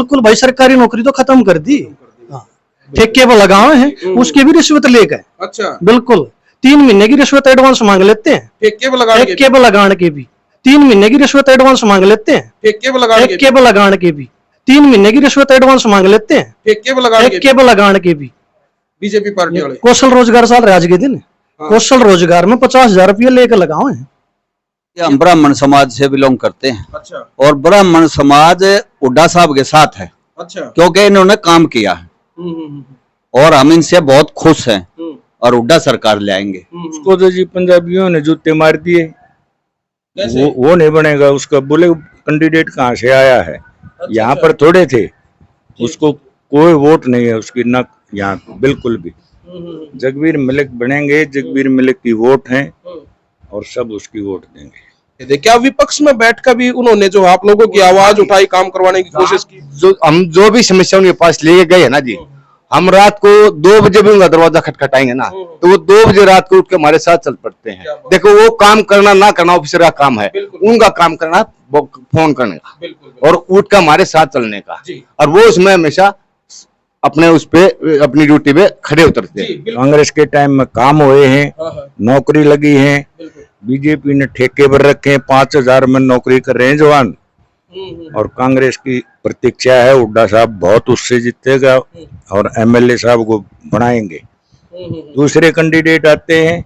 बिल्कुल भाई, सरकारी नौकरी तो खत्म कर दी। ठेके पर लगाए हैं, उसकी भी रिश्वत लेकर। अच्छा, बिल्कुल 3 महीने की रिश्वत एडवांस मांग लेते हैं। ठेके पर लगाने के भी 3 महीने की रिश्वत एडवांस मांग लेते हैं। ठेके पर लगाने के भी 3 महीने की रिश्वत एडवांस मांग लेते हैं। ठेके पर लगाने के भी बीजेपी पार्टी वाले कौशल रोजगार साल आज के दिन कौशल रोजगार में 50,000 रुपये लेकर लगाए हैं। हम ब्राह्मण समाज से बिलोंग करते हैं। अच्छा। और ब्राह्मण समाज हुड्डा साहब के साथ है। अच्छा। क्योंकि इन्होंने काम किया है और हम इनसे बहुत खुश हैं और हुड्डा सरकार ले आएंगे। उसको तो जी पंजाबियों ने जूते मार दिए, वो नहीं बनेगा। उसका बोले कैंडिडेट कहाँ से आया है। अच्छा, यहाँ पर थोड़े थे, उसको कोई वोट नहीं है उसकी, ना यहाँ बिल्कुल भी। जगबीर मलिक बनेंगे, जगबीर मलिक की वोट है और सब उसकी वोट देंगे। क्या विपक्ष में बैठकर भी उन्होंने जो आप लोगों की आवाज उठाई, काम करवाने की कोशिश की? जो भी समस्या उनके पास ले गए है ना जी, हम रात को 2 बजे भी उनका दरवाजा खटखटाएंगे ना, तो वो 2 बजे रात को उठ के हमारे साथ चल पड़ते हैं। देखो, वो काम करना ना करना ऑफिसर का काम है, उनका काम करना फोन करने का और उठ कर हमारे साथ चलने का, और वो उसमें हमेशा अपने उस पे अपनी ड्यूटी पे खड़े उतरते हैं। कांग्रेस के टाइम में काम हुए हैं, नौकरी लगी है। बीजेपी ने ठेके पर रखे, 5,000 में नौकरी कर रहे हैं जवान। और कांग्रेस की प्रतीक्षा है, हुड्डा साहब बहुत उससे जीतेगा और एमएलए साहब को बनाएंगे। दूसरे कैंडिडेट आते हैं,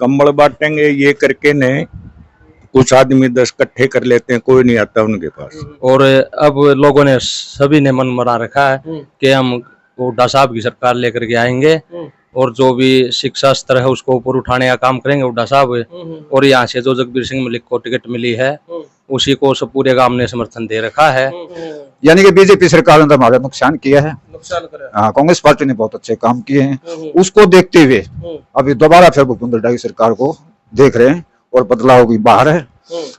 कंबल बांटेंगे, ये करके ने कुछ आदमी 10 इकट्ठे कर लेते हैं, कोई नहीं आता उनके पास। और अब लोगों ने सभी ने मन बना रखा है कि हम हुड्डा साहब की सरकार लेकर के आएंगे और जो भी शिक्षा स्तर है उसको ऊपर उठाने का काम करेंगे हुड्डा साहब। और यहाँ से जो जगबीर सिंह मलिक को टिकट मिली है उसी को सब पूरे गांव ने समर्थन दे रखा है। यानी कि बीजेपी सरकार ने हमारा नुकसान किया है, हाँ, कांग्रेस पार्टी ने बहुत अच्छे काम किए हैं। उसको देखते हुए अभी दोबारा फिर भूपेंद्र हुड्डा की सरकार को देख रहे हैं और बदलाव की बाहर है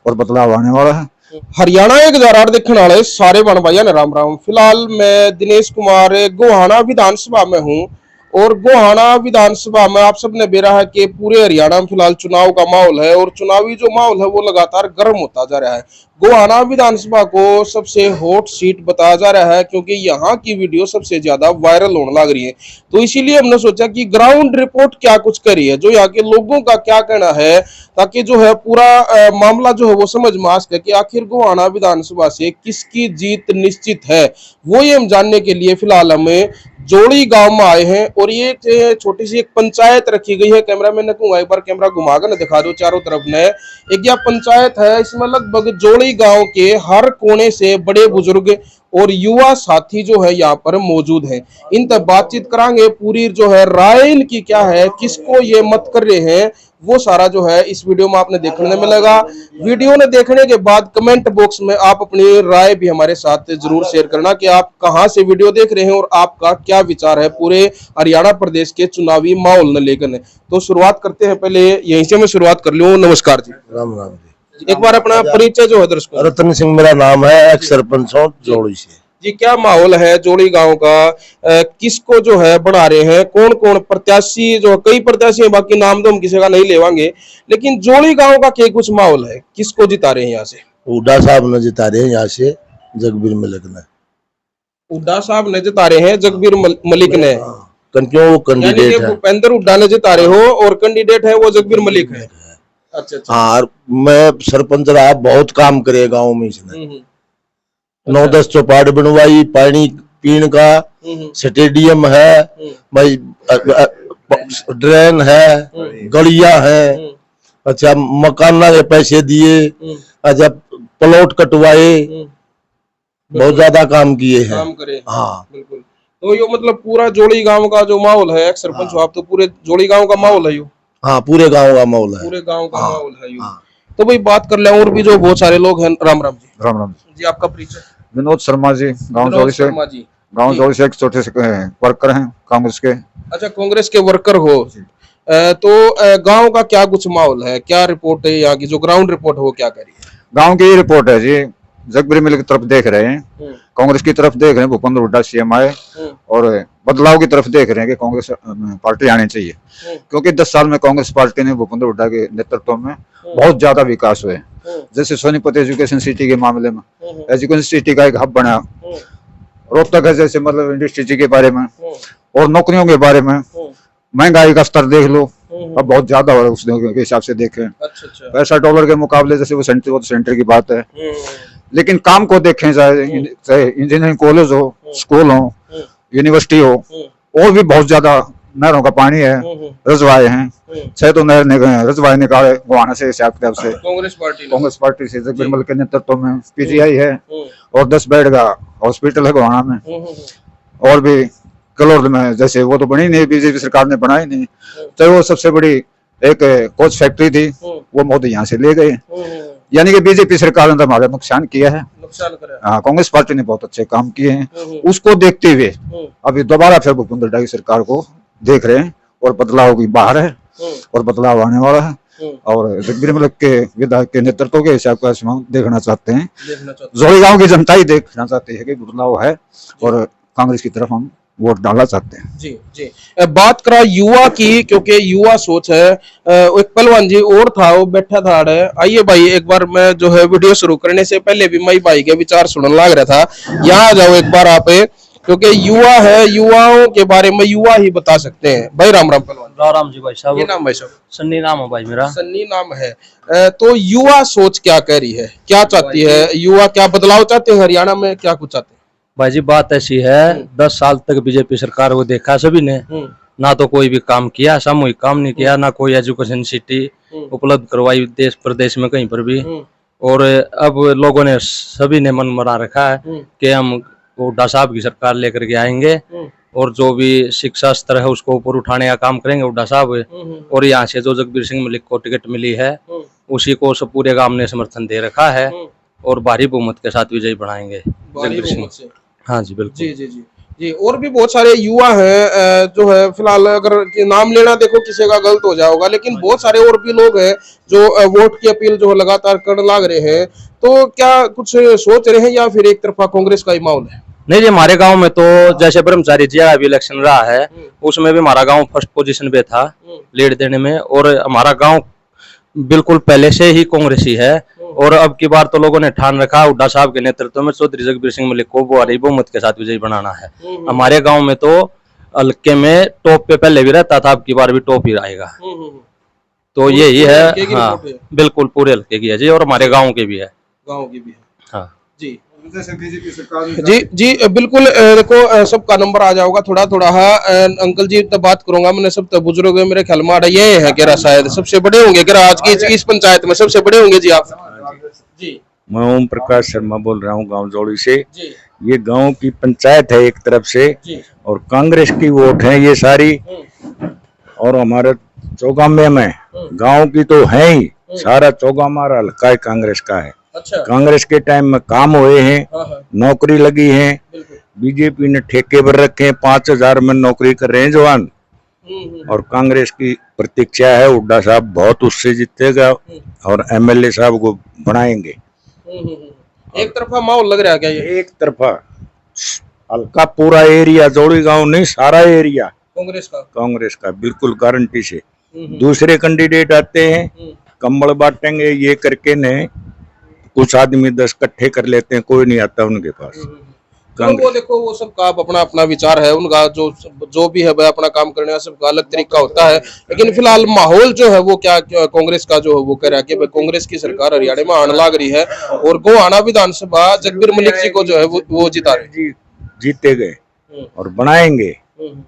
और बदलाव आने वाला है। हरियाणा 1008 देखने वाले सारे बन भाइयों ने राम राम। फिलहाल मैं दिनेश कुमार गोहाना विधानसभा में हूँ और गोहाना विधानसभा में आप सबने बेरा है कि पूरे हरियाणा में फिलहाल चुनाव का माहौल है और चुनावी जो माहौल है वो लगातार गर्म होता जा रहा है। गोहाना विधानसभा को सबसे हॉट सीट बताया जा रहा है क्योंकि यहाँ की वीडियो सबसे ज्यादा वायरल होने लग रही है। तो इसीलिए हमने सोचा कि ग्राउंड रिपोर्ट क्या कुछ करी है, जो यहाँ के लोगों का क्या कहना है, ताकि जो है पूरा मामला जो है वो समझ में आ सके कि आखिर गोहाना विधानसभा से किसकी जीत निश्चित है। वो ये हम जानने के लिए फिलहाल हमें जोड़ी गांव में आए हैं और ये छोटी सी एक पंचायत रखी गई है। कैमरामैन ने कहूंगा एक बार कैमरा घुमाकर ना दिखा दो चारों तरफ ने। एक यह पंचायत है, इसमें लगभग जोड़ी गांव के हर कोने से बड़े बुजुर्ग और युवा साथी जो है यहाँ पर मौजूद हैं। इन तक बातचीत करांगे, पूरी जो है राय इनकी क्या है, किसको ये मत कर रहे हैं, वो सारा जो है इस वीडियो में आपने देखने मिलेगा। वीडियो ने देखने के बाद कमेंट बॉक्स में आप अपनी राय भी हमारे साथ जरूर शेयर करना कि आप कहां से वीडियो देख रहे हैं और आपका क्या विचार है पूरे हरियाणा प्रदेश के चुनावी माहौल ने लेकर। तो शुरुआत करते हैं, पहले यहीं से मैं शुरुआत कर लूं। नमस्कार जी। राम राम जी। एक बार अपना परिचय जो है दर्शकों। रतन सिंह मेरा नाम है, एक्स सरपंच हूं जोड़ी से जी। क्या माहौल है जोड़ी गांव का, किसको जो है बढ़ा रहे हैं, कौन कौन प्रत्याशी, जो कई प्रत्याशी हैं, बाकी नाम तो हम किसी का नहीं लेवांगे, लेकिन जोड़ी गांव का क्या कुछ माहौल है, किसको जिता रहे हैं यहाँ से? हुड्डा साहब ने जिता रहे हैं यहाँ से, जगबीर मलिक ने। हुड्डा साहब ने जिता रहे हैं, जगबीर मलिक ने। क्यों वो कैंडिडेट है, भूपेंद्र हुड्डा ने जिता रहे हो और कैंडिडेट है वो जगबीर मलिक है। अच्छा। हाँ, मैं सरपंच रहा, बहुत काम करे गाँव में इसने। 9-10 चौपाट बनवाई, पानी पीने का स्टेडियम है भाई, ड्रेन है, गलियां है, अच्छा मकान के पैसे दिए, अच्छा प्लॉट कटवाए, बहुत ज्यादा काम किए हैं, काम करे। हाँ बिल्कुल। तो ये मतलब पूरा जोड़ी गांव का जो माहौल है, एक सरपंच हो आप, तो पूरे जोड़ी गांव का माहौल है यो। हाँ, पूरे गांव का माहौल है, पूरे गांव का माहौल है यो। तो भाई बात कर ले और भी जो बहुत सारे लोग हैं। राम राम जी। राम राम जी। आपका परिचय? विनोद शर्मा जी, गांव जोड़ी से एक छोटे से वर्कर हैं कांग्रेस के। अच्छा, कांग्रेस के वर्कर हो। तो गांव का क्या कुछ माहौल है, क्या रिपोर्ट है यहाँ की, जो ग्राउंड रिपोर्ट हो क्या करिए? गांव की ये रिपोर्ट है जी, जगबीर मलिक की तरफ देख रहे हैं, कांग्रेस की तरफ देख रहे हैं, भूपेंद्र हुड्डा सीएम आए और बदलाव की तरफ देख रहे हैं कि कांग्रेस पार्टी आनी चाहिए। क्योंकि 10 साल में कांग्रेस पार्टी ने भूपेंद्र हुड्डा के नेतृत्व में बहुत ज्यादा विकास हुए। जैसे सोनीपत एजुकेशन सिटी के मामले में, एजुकेशन सिटी का एक हब बना, रोहतक है जैसे मतलब इंडस्ट्री के बारे में और नौकरियों के बारे में, महंगाई का स्तर देख लो अब बहुत ज्यादा हो रहा है उस के हिसाब से देखें। अच्छा पैसा डॉलर के मुकाबले जैसे वो सेंटर की बात है, लेकिन काम को देखें चाहे इंजीनियरिंग कॉलेज हो, स्कूल हो, यूनिवर्सिटी हो, और भी बहुत ज्यादा नहरों का पानी है, रजवाए हैं, 6 तो नहर रजवाए निकाले गोहाना से हिसाब किताब से कांग्रेस पार्टी से जगबीर मलिक के नेतृत्व में पीजीआई है और 10 बेड का हॉस्पिटल है गोहाना में, और भी कलोर में जैसे वो तो बनी नहीं, बीजेपी सरकार ने बनाई नहीं, चाहे वो सबसे बड़ी एक कोच फैक्ट्री थी वो मोदी यहाँ से ले गए, यानी कि बीजेपी सरकार ने हमारा नुकसान किया है। हाँ, कांग्रेस पार्टी ने बहुत अच्छे काम किए हैं, उसको देखते हुए अभी दोबारा फिर भूपेंद्र हुड्डा की सरकार को देख रहे हैं और बदलाव की बाहर है और बदलाव आने वाला है, और जगबीर मलिक के विधायक के नेतृत्व के हिसाब का हम देखना चाहते हैं, जोड़ी गांव की जनता ही देखना चाहती है कि बदलाव है और कांग्रेस की तरफ हम वोट डालना चाहते हैं। जी जी, बात करा युवा की, क्योंकि युवा सोच है। एक पहलवान जी और था, वो बैठा था अड़े। आइए भाई, एक बार मैं जो है वीडियो शुरू करने से पहले भी मई भाई के विचार सुनने लग रहा था, यहाँ आ जाओ एक बार आप, क्योंकि युवा है, युवाओं के बारे में युवा ही बता सकते हैं। भाई राम राम पहलवान। राम राम जी भाई साहब। ये नाम भाई साहब? सन्नी नाम है भाई मेरा। सन्नी नाम है। तो युवा सोच क्या कह रही है, क्या चाहती है युवा, क्या बदलाव चाहते हैं हरियाणा में, क्या कुछ चाहते हैं? भाई जी बात ऐसी है, 10 साल तक बीजेपी सरकार को देखा सभी ने, ना तो कोई भी काम किया, सामूहिक काम नहीं किया, ना कोई एजुकेशन सिटी उपलब्ध करवाई देश प्रदेश में कहीं पर भी। और अब लोगों ने सभी ने मन बना रखा है कि हम हुड्डा साहब की सरकार लेकर के आएंगे और जो भी शिक्षा स्तर है उसको ऊपर उठाने का काम करेंगे हुड्डा साहब। और यहाँ से जो जगबीर सिंह मलिक को टिकट मिली है उसी को सब पूरे गांव ने समर्थन दे रखा है और भारी बहुमत के साथ विजयी बनाएंगे जगबीर सिंह। हाँ जी बिल्कुल। जी जी जी जी। और भी बहुत सारे युवा हैं जो है, फिलहाल अगर नाम लेना देखो किसी का गलत हो जाएगा, लेकिन बहुत सारे और भी लोग हैं जो वोट की अपील जो लगातार करने लग रहे हैं। तो क्या कुछ सोच रहे हैं या फिर एक तरफा कांग्रेस का ही माहौल है? नहीं जी, हमारे गांव में तो जैसे ब्रह्मचारी जी अभी इलेक्शन रहा है उसमें भी हमारा गांव फर्स्ट पोजीशन पे था लीड देने में, और हमारा गांव बिल्कुल पहले से ही कांग्रेसी है। और अब की बार तो लोगों ने ठान रखा हुड्डा साहब के नेतृत्व में चौधरी जगबीर सिंह मलिक को भारी बहुमत के साथ विजयी बनाना है। हमारे गांव में तो हल्के में टॉप पे पहले भी रहता था, अब की बार भी टॉप ही रहेगा। तो यही है। हाँ बिल्कुल, पूरे हल्के की है जी, और हमारे गाँव के भी है। गाँव की भी है। हाँ जी जी जी बिल्कुल। देखो सबका नंबर आ जाओगा थोड़ा थोड़ा। हाँ अंकल जी तब बात करूंगा, मैंने सब तब बुजुर्ग मेरे ख्याल में ये है कि शायद सबसे बड़े होंगे कि आज की इस पंचायत में सबसे बड़े होंगे जी आप? जी, मैं ओम प्रकाश शर्मा बोल रहा हूँ गांव जोड़ी से। जी ये गांव की पंचायत है एक तरफ से जी, और कांग्रेस की वोट है ये सारी, और हमारे चौगामे में गांव की तो है ही, सारा चौगामा हमारा हल्का है कांग्रेस का है। अच्छा। कांग्रेस के टाइम में काम हुए हैं, हाँ, नौकरी लगी है, बीजेपी ने ठेके पर रखे हैं, 5000 में नौकरी कर रहे हैं जवान, और कांग्रेस की प्रतीक्षा है हुड्डा साहब बहुत उससे जीतेगा और एमएलए साहब को बनाएंगे। एक तरफा माहौल लग रहा है क्या ये? एक तरफा हल्का पूरा एरिया, जोड़ी गांव नहीं सारा एरिया कांग्रेस का बिल्कुल गारंटी से। दूसरे कैंडिडेट आते हैं कंबल बांटेंगे ये करके ने, कुछ आदमी 10 इकट्ठे कर लेते हैं, कोई नहीं आता उनके पास। तो वो देखो वो सबका अपना अपना विचार है, उनका जो भी है भाई अपना काम करने का सबका अलग तरीका होता है। लेकिन फिलहाल माहौल जो है वो क्या कांग्रेस का जो है वो कह रहा है कि भाई कांग्रेस की सरकार हरियाणा में आने लग रही है और गोहाना विधानसभा जगबीर मलिक जी को जो है वो जिता रहे, जीते गए और बनाएंगे।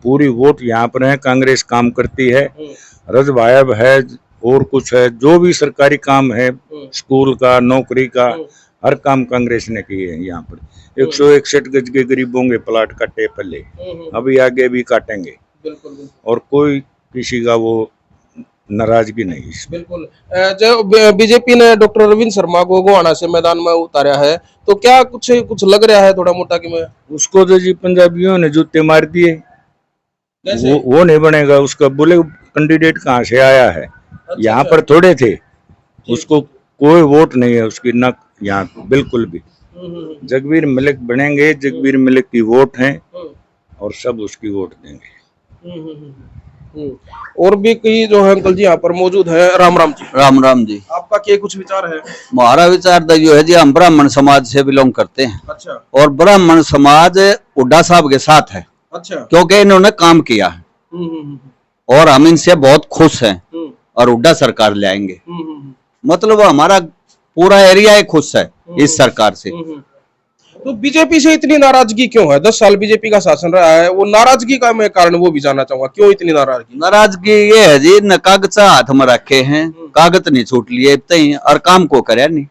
पूरी वोट यहाँ पर है, कांग्रेस काम करती है, रजवायब है और कुछ है, जो भी सरकारी काम है स्कूल का नौकरी का हर काम कांग्रेस ने किए हैं। यहाँ पर 161 गज के गरीबों के प्लाट काटे पहले, अभी आगे भी काटेंगे। बिल्कुल। और कोई किसी का वो नाराजगी नहीं। बिल्कुल। जो बीजेपी ने डॉक्टर रविंद्र शर्मा को गोहाना से मैदान में उतारा है, तो क्या कुछ लग रहा है थोड़ा मोटा कि मैं उसको तो जी पंजाबियों ने जूते मार दिए, वो नहीं बनेगा। उसका बोले कैंडिडेट कहाँ से आया है? यहाँ पर थोड़े थे, उसको कोई वोट नहीं है उसकी ना यहाँ बिल्कुल भी। जगबीर मलिक बनेंगे, जगबीर मलिक की वोट है और सब उसकी वोट देंगे। और भी कई जो है अंकल जी यहाँ पर मौजूद है। राम राम जी। राम राम जी। आपका क्या कुछ विचार है? हमारा विचार जो है जी, हम ब्राह्मण समाज से बिलोंग करते हैं। अच्छा। और ब्राह्मण समाज हुड्डा साहब के साथ है। अच्छा। क्योंकि इन्होंने काम किया है और हम इनसे बहुत खुश हैं और हुड्डा सरकार ले आएंगे। मतलब हमारा पूरा एरिया ही खुश है इस सरकार से। तो बीजेपी से इतनी नाराजगी क्यों है? 10 साल बीजेपी का शासन रहा है, वो नाराजगी का मैं कारण वो भी जानना चाहूंगा, क्यों इतनी नाराजगी? नाराजगी ये है जी, न कागज हाथ में रखे हैं, कागज नहीं छूट लिए इतने और काम को करे नहीं।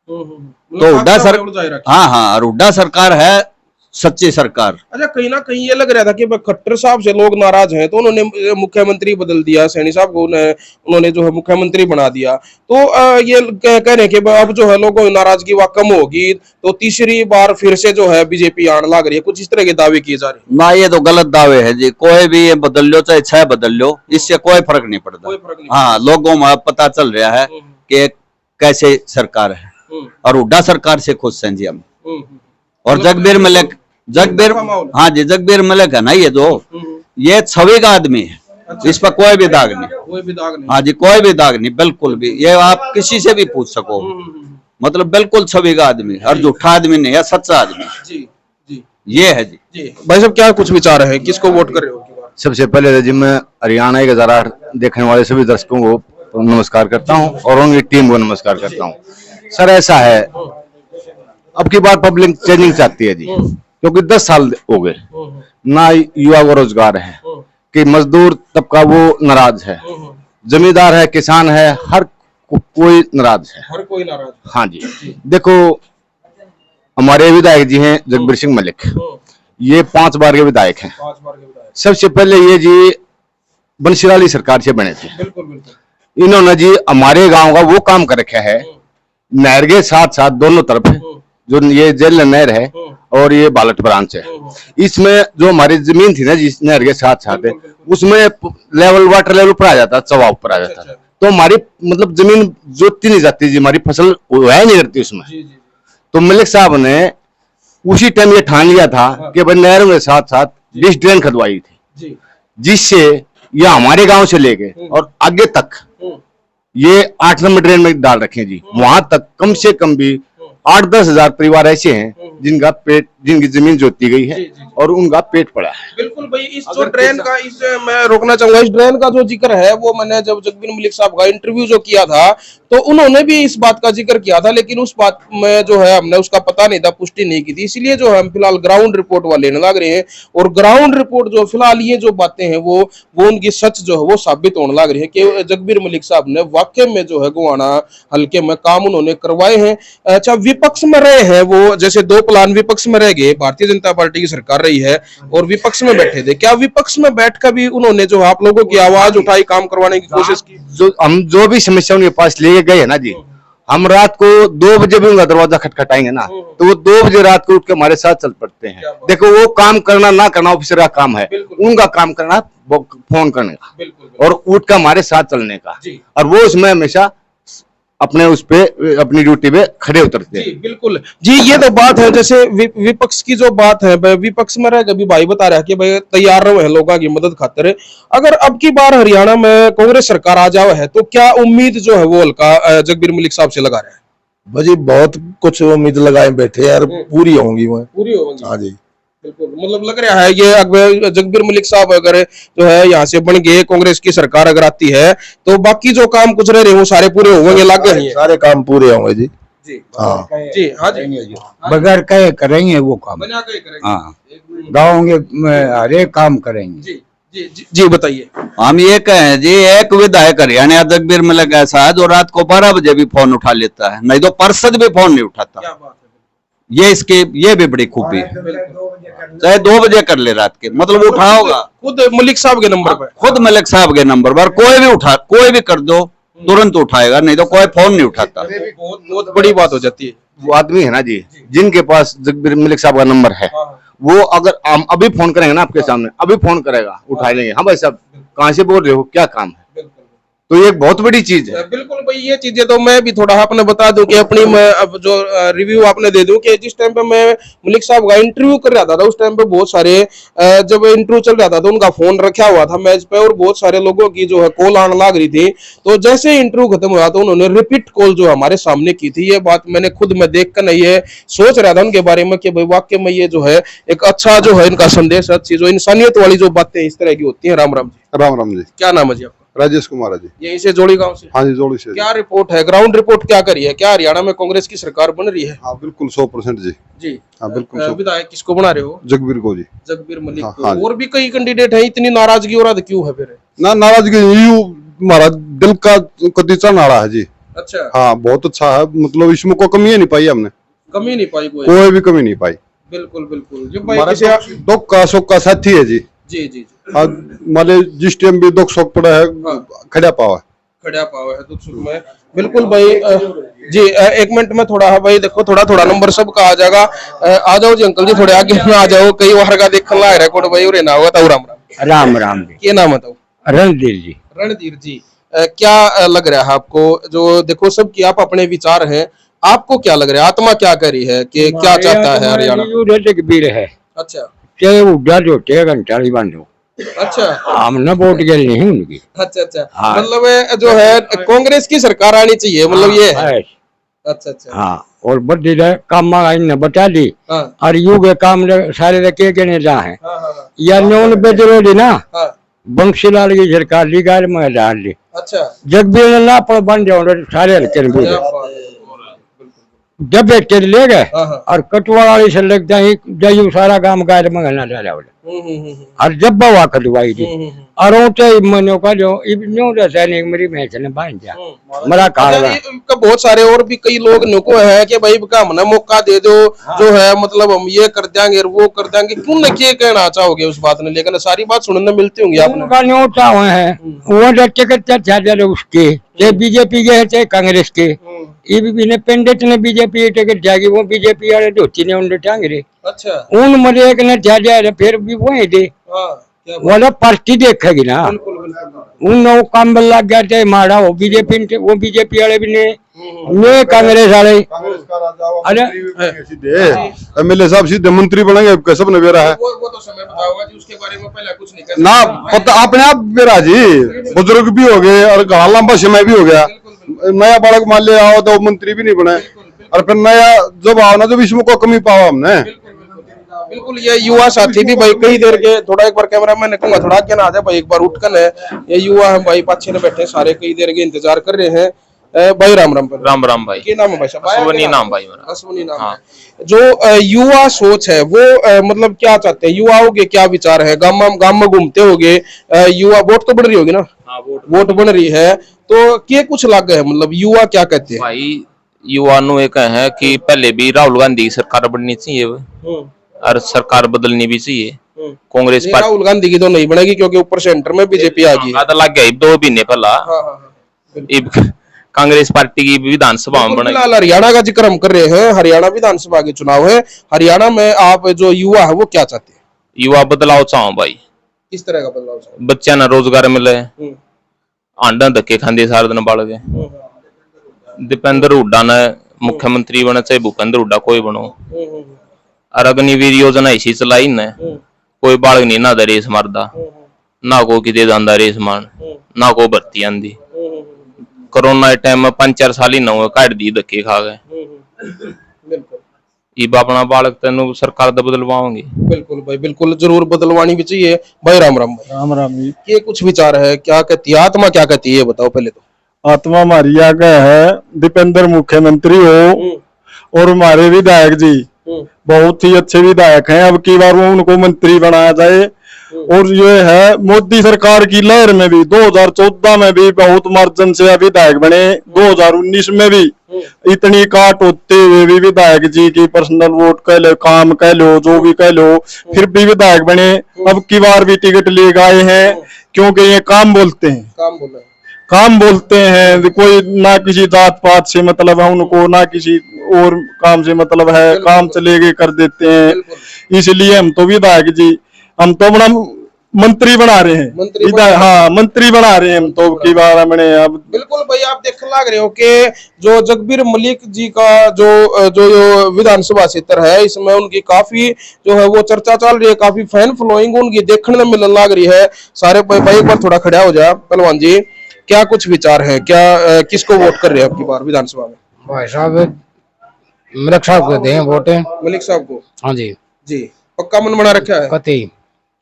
तो हुड्डा सर, हाँ, और हुड्डा सरकार है सच्ची सरकार। अच्छा, कहीं ना कहीं ये लग रहा था कि खट्टर साहब से लोग नाराज हैं, तो उन्होंने मुख्यमंत्री बदल दिया, सैनी साहब को उन्होंने जो है मुख्यमंत्री बना दिया। तो ये कह रहे हैं कि अब जो है लोगों की नाराजगी वह कम होगी, तो तीसरी बार फिर से जो है बीजेपी आने लग रही है, कुछ इस तरह के दावे किए जा रहे हैं। ना, ये तो गलत दावे है जी। कोई भी ये बदल लो, चाहे 6 बदल लो, इससे कोई फर्क नहीं पड़ता। हाँ, लोगों में पता चल रहा है कि कैसे सरकार है और हुड्डा सरकार से खुश हैं जी हम। और जगबीर मलिक, हाँ जी, जगबीर मलिक है ना ये छवि का आदमी है। अच्छा। इस पर कोई भी दाग नहीं। हाँ जी, कोई भी दाग नहीं, बिल्कुल भी। ये आप किसी से भी पूछ सको, मतलब बिल्कुल छवि का आदमी है और झूठा आदमी नहीं है, सच्चा आदमी। जी जी, ये है जी। भाई साहब, क्या कुछ विचार है, किसको वोट कर रहे हो? सबसे पहले तो जी मैं हरियाणा 1008 देखने वाले सभी दर्शकों को नमस्कार करता हूं और उनकी टीम को नमस्कार करता हूं। सर, ऐसा है, अब की बार पब्लिक चेंजिंग चाहती है जी, क्योंकि 10 साल हो गए ना युवा को रोजगार है, कि मजदूर तबका वो नाराज है, जमींदार है, किसान है, हर कोई नाराज है, हर कोई नाराज। हाँ जी। देखो, हमारे विधायक जी हैं जगबीर सिंह मलिक, ये 5 बार के विधायक हैं। सबसे पहले ये जी बंशीलाल सरकार से बने थे। बिल्कुल बिल्कुल। इन्होंने जी हमारे गांव का वो काम कर रखा है, नहर के साथ साथ दोनों तरफ जो ये जेल नहर है और ये बालट ब्रांच है, इसमें जो हमारी जमीन थी ना जिस नहर के साथ साथ है, उसमें लेवल वाटर लेवल ऊपर आ जाता, चवा ऊपर आ जाता, तो हमारी मतलब जमीन जोती नहीं जाती जी, हमारी फसल उगाई नहीं करती उसमें। तो मलिक साहब ने उसी टाइम ये ठान लिया था कि भाई नहर के साथ साथ डिश ड्रेन खदवाई थी, जिससे ये हमारे गांव से लेके और आगे तक ये 8 नंबर ड्रेन में डाल रखे जी। वहां तक कम से कम भी 8-10 हजार परिवार ऐसे हैं जिनकी जमीन जोती गई है और उनका पेट पड़ा है। बिल्कुल भाई, इस जो ड्रेन का, इस मैं रोकना चाहूंगा, इस ड्रेन का जो जिक्र है वो मैंने जब जगबीर मलिक साहब का इंटरव्यू जो किया था तो उन्होंने भी इस बात का जिक्र किया था, लेकिन उस बात में जो है हमने उसका पता नहीं था, पुष्टि नहीं की थी, इसलिए जो हम फिलहाल ग्राउंड रिपोर्ट वाले लेने लग रहे हैं। और ग्राउंड रिपोर्ट जो फिलहाल ये जो बातें हैं वो उनकी सच जो है वो साबित होने लग रही है कि जगबीर मलिक साहब ने वाकई में जो है गोहाना हल्के में काम उन्होंने करवाए हैं। अच्छा, विपक्ष में रहे हैं वो, जैसे 2 प्लान विपक्ष में रह गए, भारतीय जनता पार्टी की सरकार रही है और विपक्ष में बैठे थे, क्या विपक्ष में बैठकर भी उन्होंने जो आप लोगों की आवाज उठाई, काम करवाने की कोशिश की? जो भी समस्या उनके पास ले गए है ना जी, हम रात को 2 बजे भी उनका दरवाजा खटखटाएंगे ना तो वो 2 बजे रात को उठ के हमारे साथ चल पड़ते हैं। देखो, वो काम करना ना करना ऑफिसर का काम है, उनका काम करना फोन करने का और उठ कर हमारे साथ चलने का, और वो उसमें हमेशा अपने उस पे अपनी ड्यूटी पे खड़े उतरते हैं। बिल्कुल जी, ये तो बात है। जैसे विपक्ष की जो बात है, विपक्ष में रह कभी भाई बता रहा है कि भाई तैयार रहो लोगों की मदद खातिर। अगर अब की बार हरियाणा में कांग्रेस सरकार आ जाए है तो क्या उम्मीद जो है वो हल्का जगबीर मलिक साहब से लगा रहे हैं? भाजी बहुत कुछ उम्मीद लगाए बैठे यार, पूरी होंगी वो, पूरी होंगी। हाँ जी, बिल्कुल। मतलब लग रहा है ये जगबीर मलिक साहब अगर जो है यहाँ से बन गए, कांग्रेस की सरकार अगर आती है तो बाकी जो काम कुछ रह रहे वो सारे पूरे होंगे, लग रहे हैं सारे काम पूरे होंगे जी। जी हाँ जी, हाँ जी, बगैर कहे करेंगे वो काम। हाँ, गाँव में हर एक काम करेंगे। जी जी जी, बताइए। हम ये कहें जी, एक विधायक हरियाणा जगबीर मलिक ऐसा है जो रात को 12 बजे भी फोन उठा लेता है, नहीं तो पार्षद भी फोन नहीं उठाता। क्या बात है। ये भी बड़ी खूबी है, चाहे 2 बजे कर ले रात के, मतलब उठाओगा खुद मलिक साहब के नंबर पर, खुद मलिक साहब के नंबर पर कोई भी कर दो तुरंत उठाएगा, नहीं तो कोई फोन नहीं उठाता। बहुत बड़ी बात हो जाती है। वो आदमी है ना जी, जिनके पास जगबीर मलिक साहब का नंबर है, वो अगर हम अभी फोन करेंगे ना आपके सामने, अभी फोन करेगा, उठा लेंगे। हाँ भाई साहब, कहाँ से बोल रहे हो, क्या काम है, तो ये एक बहुत बड़ी चीज है। बिल्कुल भाई, ये चीजें तो मैं भी थोड़ा आपने बता दूं कि अपनी मैं अब जो रिव्यू आपने दे दूं कि जिस टाइम पे मैं मलिक साहब का इंटरव्यू कर रहा था उस टाइम पे बहुत सारे जब इंटरव्यू चल रहा था तो उनका फोन रखा हुआ था मैच पे और बहुत सारे लोगों की जो है कॉल आने लग रही थी। तो जैसे ही इंटरव्यू खत्म हुआ तो उन्होंने रिपीट कॉल जो हमारे सामने की थी। ये बात मैंने खुद में देख कर ये सोच रहा था उनके बारे में कि भाई वाकई में ये जो है एक अच्छा जो है इनका संदेश, अच्छी जो इंसानियत वाली जो बातें इस तरह की होती है। राम राम जी। राम राम जी। क्या नाम है जी आपका? राजेश कुमार है जी। यहीं से जोड़ी गांव से? हाँ जी, जोड़ी से। क्या रिपोर्ट है, ग्राउंड रिपोर्ट क्या करी है? क्या हरियाणा में कांग्रेस की सरकार बन रही है? हाँ बिल्कुल 100% जी। जी हाँ बिल्कुल 100%। विधायक किसको बना रहे हो? जगबीर को जी। जगबीर मलिक हाँ, को। हाँ जी। और भी कई कैंडिडेट हैं, इतनी नाराजगी और क्यों है फिर? ना नाराजगी यू हमारा दिल का कतीचा नाड़ा है जी। अच्छा। हाँ बहुत अच्छा है, मतलब इसमें कोई कमी नहीं पाई हमने, कमी नहीं पाई कोई भी कमी नहीं पाई। बिल्कुल बिल्कुल। जब हमारा किसी दुख का सुख का साथी है जी। जी जी जी। हाँ माले जिस टाइम भी दुख सुख पड़ा है खड़ा पावा खड़ा पावा है दुख सुख में। बिल्कुल भाई। जी एक मिनट में थोड़ा है भाई, देखो थोड़ा थोड़ा नंबर सबका आ जाएगा। आ जाओ जी अंकल जी, थोड़े आगे में आ जाओ। कई बार का देखने लग रहा है भाई, ना हुआ था। राम राम। राम राम जी। क्या नाम है? रणधीर जी। रणधीर जी, क्या लग रहा है आपको? जो देखो सबकी आप अपने विचार हैं, आपको क्या लग रहा है, आत्मा क्या कह रही है कि क्या चाहता है हरियाणा? जगबीर है। अच्छा। चाहे उड़ा जोटे घंटा बांधो। अच्छा। हमने वोट गल नहीं उनकी। अच्छा अच्छा। हाँ। मतलब जो है कांग्रेस की सरकार आनी चाहिए, मतलब ये है। अच्छा अच्छा। हाँ और बड़ी काम ने बता दी। हाँ और यू के काम सारे के गने जा है हाँ हाँ या 99 जरूरी ना। हाँ। बंशीलाल की सरकार ली गाल में डाल दी। अच्छा। जगबीर ने ना पर बन जाओ सारे हल्के में क्या बात है। जब एक ले गए हाँ हाँ। और कटवा वाली से लग जाए जयू सारा काम गाय में घना डाला और जब बवा कटवाई थी और ऊंचे मनो का जो न्यू सैनिक मेरी मैच ने बांध जा मरा काल बहुत सारे और भी कई लोग नुको है कि भाई हमने मौका दे दो। जो है मतलब हम ये कर देंगे और वो कर देंगे। क्यों न क्या कहना चाहोगे उस बात ने? लेकिन सारी बात सुनने मिलती होंगी आपने। न्योता हुए हैं वो टिकट चाहे उसके चाहे बीजेपी के चाहे कांग्रेस के। ईबीपी ने पंडित ने बीजेपी टिकट जागी, वो बीजेपी वाले धोती ने उन्हें टांगरे। अच्छा। उन मरे एक ने जा फिर भी वही दे वाला पार्टी देखेगी ना। उन काम लग गया चाहे माड़ा हो बीजेपी, वो बीजेपी वाले भी ने मैं कांग्रेस वाले। अरे एमएलए साहब सीधे मंत्री बनेंगे कैसे बने बेरा है? वो तो समय बताओगा जी, उसके बारे में पहले कुछ नहीं कर ना पता अपने आप बेरा जी। बुजुर्ग भी हो गए और घना लंबा समय भी हो गया। नया बालक मान ले आओ तो मंत्री भी नहीं बने और फिर नया जब आओ ना जब इसमें कोई कमी पावा हमने। बिल्कुल। ये युवा साथी भी भाई कई देर के थोड़ा एक बार कैमरा मैन ने कहूंगा थोड़ा आगे ना आ जाए भाई, एक बार उठकर है। ये युवा हम भाई पाछे ने बैठे सारे कई देर के इंतजार कर रहे हैं। भाई राम राम। राम राम भाई। क्या नाम है भाई साहब? अश्वनी नाम भाई मेरा। अश्वनी नाम है। जो युवा सोच है वो मतलब क्या चाहते हैं युवाओं के, क्या विचार है? गांव में घूमते होगे युवा, वोट तो बढ़ रही होगी ना? वोट बन रही है तो क्या कुछ लग है, मतलब युवा क्या कहते हैं? भाई युवा नु एक है कि पहले भी राहुल गांधी की सरकार बननी चाहिए और सरकार बदलनी भी चाहिए। कांग्रेस पार्टी राहुल गांधी की तो नहीं बनेगी क्योंकि ऊपर सेंटर में बीजेपी आ गई है। लग गया 2 महीने पहला कांग्रेस पार्टी की विधानसभा में फिलहाल हरियाणा का जिक्र हम कर रहे हैं, हरियाणा विधानसभा के चुनाव है। हरियाणा में आप जो युवा है वो क्या चाहते हैं? युवा बदलाव चाहो भाई। किस तरह का बदलाव चाहते? बच्चा ने रोजगार मिले, आंडा धक्के खाते सारे दिन बाल के। दीपेंद्र हुड्डा ने मुख्यमंत्री बने चाहे भूपेंद्र हुड्डा कोई बनो, और अग्निवीर योजना ऐसी चलाई ने कोई बालक नहीं ना रेस मारदा ना को किते जांदा रेस मान ना को भर्ती आंदी। कोरोना टाइम में 5-4 साल ही ना हुए काट दी धक्के खा गए। इब अपना बालक तेन सरकार बदलवाओगे। बिल्कुल भाई बिल्कुल, जरूर बदलवानी भी चाहिए। भाई राम राम। भाई राम राम जी। ये कुछ विचार है, क्या कहती है आत्मा, क्या कहती है बताओ पहले तो। आत्मा हमारी आगे है दीपेंद्र मुख्यमंत्री हो और हमारे विधायक जी बहुत ही अच्छे विधायक हैं। अब की बार वो उनको मंत्री बनाया जाए। और ये है मोदी सरकार की लहर में भी 2014 में भी बहुत मार्जिन से विधायक बने, 2019 में भी इतनी काट होते हुए भी विधायक जी की पर्सनल वोट कह लो, काम कह लो, जो भी कह लो, फिर भी विधायक बने। अब की बार भी टिकट ले गए हैं क्योंकि ये काम बोलते हैं, काम बोलते हैं। कोई ना किसी जात पात से मतलब है उनको, ना किसी और काम से मतलब है, काम चले गए कर देते हैं। इसलिए हम तो विधायक जी, हम तो बड़ा मंत्री बना रहे हैं मंत्री इधर, हाँ मंत्री बना रहे हैं हम तो की बार हमने अब बिल्कुल भाई, आप देखने लग रहे हो कि जो जगबीर मलिक जी का जो विधानसभा क्षेत्र है, इसमें उनकी काफी जो है वो चर्चा चल रही है, काफी फैन फॉलोइंग उनकी देखने में मिलने लग रही है। सारे भाई एक बार थोड़ा खड़ा हो जा पहलवान जी, क्या कुछ विचार है, क्या किसको वोट कर रहे हैं आपकी बार विधानसभा में? भाई साहब मलिक साहब को दें वोट। मलिक साहब को? हाँ जी जी, पक्का मन बना रखा है? कति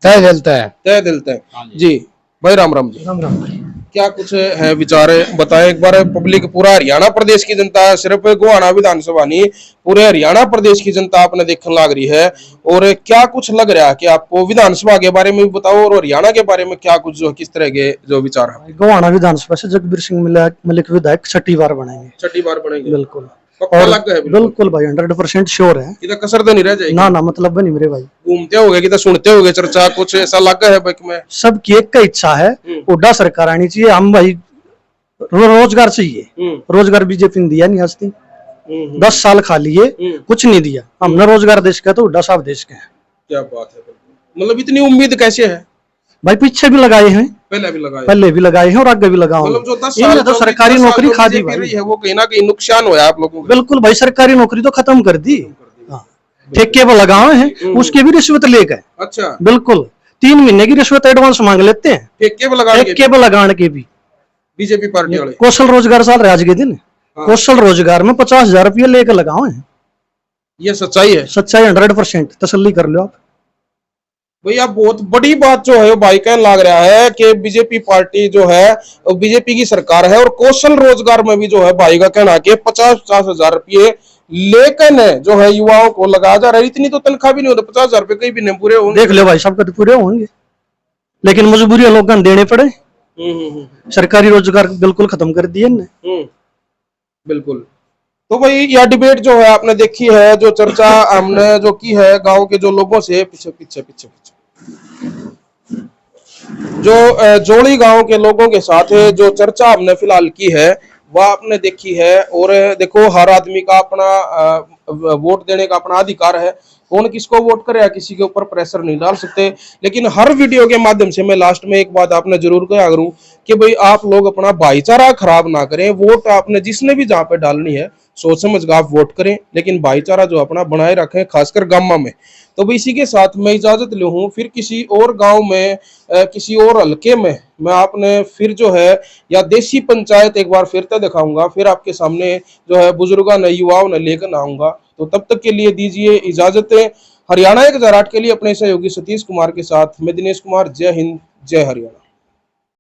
तय दिलता है, तय दिलता है जी। भाई राम राम जी। राम राम। क्या कुछ है विचार बताएं एक बार। पब्लिक पूरा हरियाणा प्रदेश की जनता, सिर्फ गोहाना विधानसभा नहीं पूरे हरियाणा प्रदेश की जनता आपने देखने लग रही है। और क्या कुछ लग रहा है कि आपको विधानसभा के बारे में भी बताओ और हरियाणा के बारे में क्या कुछ जो किस तरह के जो विचार है? गोहाना विधानसभा से जगबीर सिंह मलिक विधायक छठी बार बनेंगे। छठी बार बनेंगे? बिल्कुल। पक्का लग गया है? बिल्कुल भाई 100% श्योर है। इधर कसर तो नहीं रह जाएगी? ना ना, मतलब बनी मेरे भाई। घूमते होगे कि सुनते होगे चर्चा, कुछ ऐसा लग है बैक में? सबकी एक का इच्छा है हुड्डा सरकार आनी चाहिए। हम भाई रोजगार चाहिए, रोजगार बीजेपी ने दिया नहीं आज तक। 10 साल खा लिए, कुछ नहीं दिया। हमने रोजगार देश का तो हुड्डा साहब देश के हैं। क्या बात है, मतलब इतनी उम्मीद कैसे है भाई? पीछे भी लगाए हैं, पहले भी लगाए हैं और आगे भी लगाओ। मतलब जो 10 साल तो सरकारी नौकरी खा दी भाई है, वो कहीं ना कहीं नुकसान हुआ आप लोगों को। बिल्कुल भाई, सरकारी नौकरी तो खत्म कर दी। ठेके पर लगाए हैं, उसके भी रिश्वत लेकर। अच्छा, बिल्कुल 3 महीने की रिश्वत एडवांस मांग लेते हैं ठेके पर लगाने के भी। बीजेपी पार्टी वाले कौशल रोजगार साल आज के दिन कौशल रोजगार में 50,000 रुपये लेकर लगाओ हैं। ये सच्चाई है? सच्चाई 100%, तसल्ली कर लो आप। भैया बहुत बड़ी बात जो है भाई कहने लग रहा है कि बीजेपी पार्टी जो है बीजेपी की सरकार है और कौशल रोजगार में भी जो है भाई का कहना कि 50,000 रुपये लेकिन जो है युवाओं को लगाया जा रहा है। इतनी तो तनख्वाह भी नहीं होती, 50,000 रुपये कहीं भी नहीं पूरे होंगे। देख लो भाई, सबके तो पूरे होंगे लेकिन मजबूरी लोगों को देने पड़े। सरकारी रोजगार बिल्कुल खत्म कर दिए ने। बिल्कुल। तो भाई यह डिबेट जो है आपने देखी है, जो चर्चा हमने जो की है गांव के जो लोगों से, पीछे जो जोड़ी गांव के लोगों के साथ जो चर्चा हमने फिलहाल की है वह आपने देखी है। और देखो हर आदमी का अपना वोट देने का अपना अधिकार है, कौन किसको वोट करे किसी के ऊपर प्रेशर नहीं डाल सकते। लेकिन हर वीडियो के माध्यम से मैं लास्ट में एक बात आपने जरूर कहा करूं कि भाई आप लोग अपना भाईचारा खराब ना करें। वोट आपने जिसने भी जहां पे डालनी है सोच समझ कर आप वोट करें, लेकिन भाईचारा जो अपना बनाए रखें, खासकर गांव में। तो भाई इसी के साथ मैं इजाजत ले हूं, फिर किसी और गांव में किसी और हल्के में मैं आपने फिर जो है या देसी पंचायत एक बार फिर तो दिखाऊंगा, फिर आपके सामने जो है बुजुर्गों ने युवाओं ने लेकर आऊंगा। तो तब तक के लिए दीजिए इजाजतें। हरियाणा 1008 के लिए अपने सहयोगी सतीश कुमार के साथ मैं दिनेश कुमार। जय हिंद, जय हरियाणा।